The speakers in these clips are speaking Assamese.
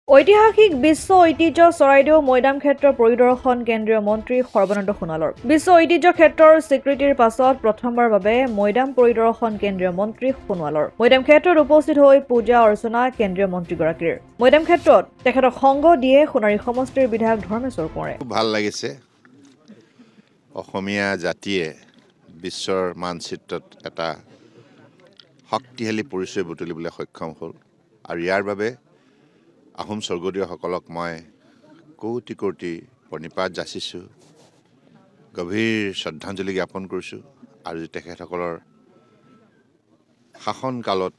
ঐতিহাসিক বিশ্ব ঐতিহ্য চৰাইদেউ মৈদাম ক্ষেত্ৰ পৰিদৰ্শন কেন্দ্ৰীয় মন্ত্ৰী সৰ্বানন্দ সোণোৱালৰ বিশ্ব ঐতিহ্য ক্ষেত্ৰৰ স্বীকৃতিৰ পাছত প্ৰথমবাৰৰ বাবে মৈদাম পৰিদৰ্শন কেন্দ্ৰীয় মন্ত্ৰী সোণোৱালৰ মৈদাম ক্ষেত্ৰত উপস্থিত হৈ পূজা অৰ্চনা কেন্দ্ৰীয় মন্ত্ৰীগৰাকীৰ মৈদাম ক্ষেত্ৰত তেখেতক সংগ দিয়ে সোণাৰী সমষ্টিৰ বিধায়ক ধৰ্মেশ্বৰ কোঁৱৰে। ভাল লাগিছে অসমীয়া জাতিয়ে বিশ্বৰ মানচিত্ৰত এটা শক্তিশালী পৰিচয় বুটলিবলৈ সক্ষম হ'ল আৰু ইয়াৰ বাবে আহোম স্বৰ্গদেউসকলক মই কোটি কোটি প্ৰণিপাত যাচিছোঁ, গভীৰ শ্ৰদ্ধাঞ্জলি জ্ঞাপন কৰিছোঁ আৰু তেখেতসকলৰ শাসনকালত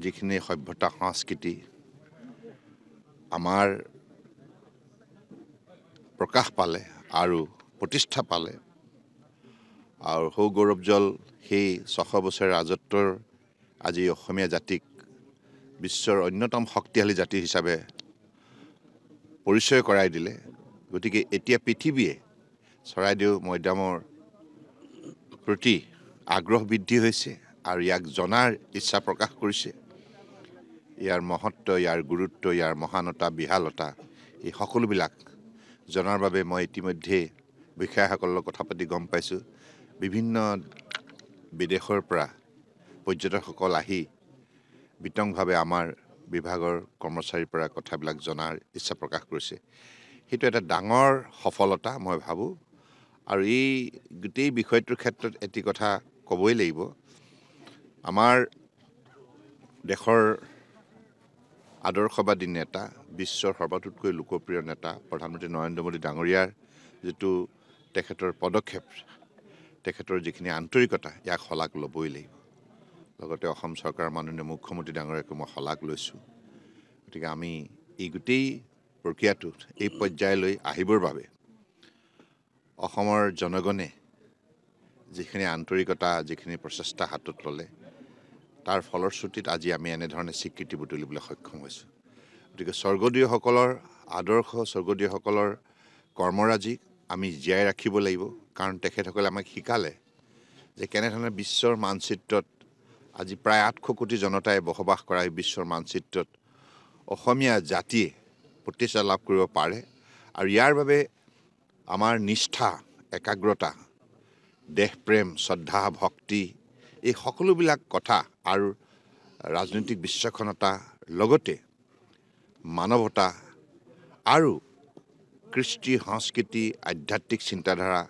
যিখিনি সভ্যতা সংস্কৃতি আমাৰ প্ৰকাশ পালে আৰু প্ৰতিষ্ঠা পালে আৰু সৌগৌৰৱজল সেই 600 বছৰ ৰাজত্বৰ আজি অসমীয়া জাতিক বিশ্বৰ অন্যতম শক্তিশালী জাতি হিচাপে পৰিচয় কৰাই দিলে। গতিকে এতিয়া পৃথিৱীয়ে চৰাইদেউ মৈদামৰ প্ৰতি আগ্ৰহ বৃদ্ধি হৈছে আৰু ইয়াক জনাৰ ইচ্ছা প্ৰকাশ কৰিছে। ইয়াৰ মহত্ব, ইয়াৰ গুৰুত্ব, ইয়াৰ মহানতা, বিশালতা এই সকলোবিলাক জনাৰ বাবে মই ইতিমধ্যে বিষয়াসকলৰ লগত কথা পাতি গম পাইছোঁ। বিভিন্ন বিদেশৰ পৰা পৰ্যটকসকল আহি বিতংভাৱে আমাৰ বিভাগৰ কৰ্মচাৰীৰ পৰা কথাবিলাক জনাৰ ইচ্ছা প্ৰকাশ কৰিছে। সেইটো এটা ডাঙৰ সফলতা মই ভাবোঁ আৰু এই গোটেই বিষয়টোৰ ক্ষেত্ৰত এটি কথা ক'বই লাগিব। আমাৰ দেশৰ আদৰ্শবাদী নেতা, বিশ্বৰ সৰ্বাতোতকৈ লোকপ্ৰিয় নেতা প্ৰধানমন্ত্ৰী নৰেন্দ্ৰ মোদী ডাঙৰীয়াৰ যিটো তেখেতৰ পদক্ষেপ, তেখেতৰ যিখিনি আন্তৰিকতা, ইয়াক শলাগ ল'বই লাগিব। লগতে অসম চৰকাৰৰ মাননীয় মুখ্যমন্ত্ৰী ডাঙৰীয়াকো মই শলাগ লৈছোঁ। গতিকে আমি এই গোটেই প্ৰক্ৰিয়াটোত এই পৰ্যায়লৈ আহিবৰ বাবে অসমৰ জনগণে যিখিনি আন্তৰিকতা, যিখিনি প্ৰচেষ্টা হাতত ল'লে, তাৰ ফলশ্ৰুতিত আজি আমি এনেধৰণে স্বীকৃতি বুটলিবলৈ সক্ষম হৈছোঁ। গতিকে স্বৰ্গদেউসকলৰ আদৰ্শ, স্বৰ্গদেউসকলৰ কৰ্মৰাজিক আমি জীয়াই ৰাখিব লাগিব, কাৰণ তেখেতসকলে আমাক শিকালে যে কেনেধৰণে বিশ্বৰ মানচিত্ৰত আজি প্ৰায় 800 কোটি জনতাই বসবাস কৰা এই বিশ্বৰ মানচিত্ৰত অসমীয়া জাতিয়ে প্ৰতিষ্ঠা লাভ কৰিব পাৰে আৰু ইয়াৰ বাবে আমাৰ নিষ্ঠা, একাগ্ৰতা, দেশপ্ৰেম, শ্ৰদ্ধা, ভক্তি এই সকলোবিলাক কথা আৰু ৰাজনৈতিক বিচক্ষণতা লগতে মানৱতা আৰু কৃষ্টি, সংস্কৃতি, আধ্যাত্মিক চিন্তাধাৰা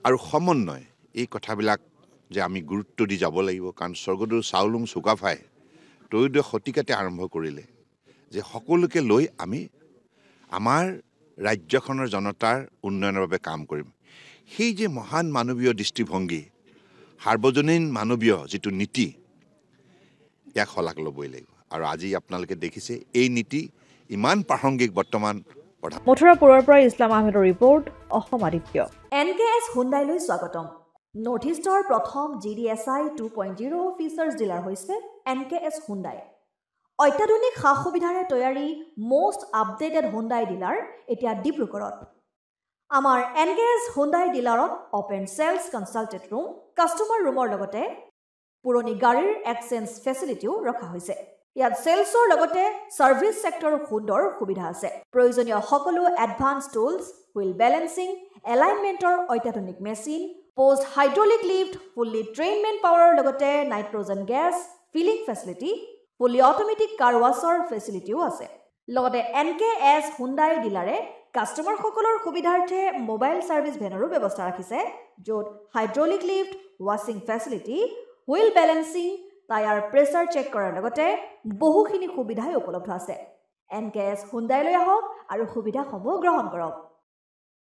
আৰু সমন্বয় এই কথাবিলাক যে আমি গুৰুত্ব দি যাব লাগিব। কাৰণ স্বৰ্গদেউ চাওলুং চুকাফাই ত্ৰয়োদশ শতিকাতে আৰম্ভ কৰিলে যে সকলোকে লৈ আমি আমাৰ ৰাজ্যখনৰ জনতাৰ উন্নয়নৰ বাবে কাম কৰিম। সেই যে মহান মানৱীয় দৃষ্টিভংগী, সাৰ্বজনীন মানৱীয় যিটো নীতি, ইয়াক শলাগ ল'বই লাগিব। আৰু আজি আপোনালোকে দেখিছে এই নীতি ইমান প্ৰাসংগিক বৰ্তমান। মথুৰাপুৰৰ পৰা ইছলাম আহমেদৰ ৰিপৰ্ট, অসম আদিত্য। NKS হুণ্ডাইলৈ স্বাগতম। নৰ্থ ইষ্টৰ প্ৰথম GDSI 2.0 ফিচাৰ্ছ ডিলাৰ হৈছে NKS হুণ্ডাই। অত্যাধুনিক সা সুবিধাৰে তৈয়াৰী মষ্ট আপডেটেড হুণ্ডাই ডিলাৰ এতিয়া ডিব্ৰুগড়ত। আমাৰ NKS হুণ্ডাই ডিলাৰত open sales consulted room, customer ৰুমৰ লগতে পুৰণি গাড়ীৰ এক্সচেঞ্জ ফেচিলিটিও ৰখা হৈছে। ইয়াত চেলছৰ লগতে ছাৰ্ভিচ ছেক্টৰৰ সুন্দৰ সুবিধা আছে। প্ৰয়োজনীয় সকলো এডভান্স টুলছ, হুইল বেলেন্সিং, এলাইনমেণ্টৰ অত্যাধুনিক machine, post hydraulic lift, fully ট্ৰেইনমেণ্ট পাৱাৰৰ লগতে nitrogen gas filling facility, fully automatic car washer ফেচিলিটিও আছে। লগতে NKS হুণ্ডাই ডিলাৰে কাষ্টমাৰসকলৰ সুবিধাৰ্থে মোবাইল ছাৰ্ভিচ ভেনৰো ব্যৱস্থা ৰাখিছে, য'ত হাইড্ৰলিক লিফ্ট, ৱাছিং facility, wheel balancing, tyre pressure check কৰাৰ লগতে বহুখিনি সুবিধাই উপলব্ধ আছে। NKS হুণ্ডাইলৈ আহক আৰু সুবিধাসমূহ গ্ৰহণ কৰক।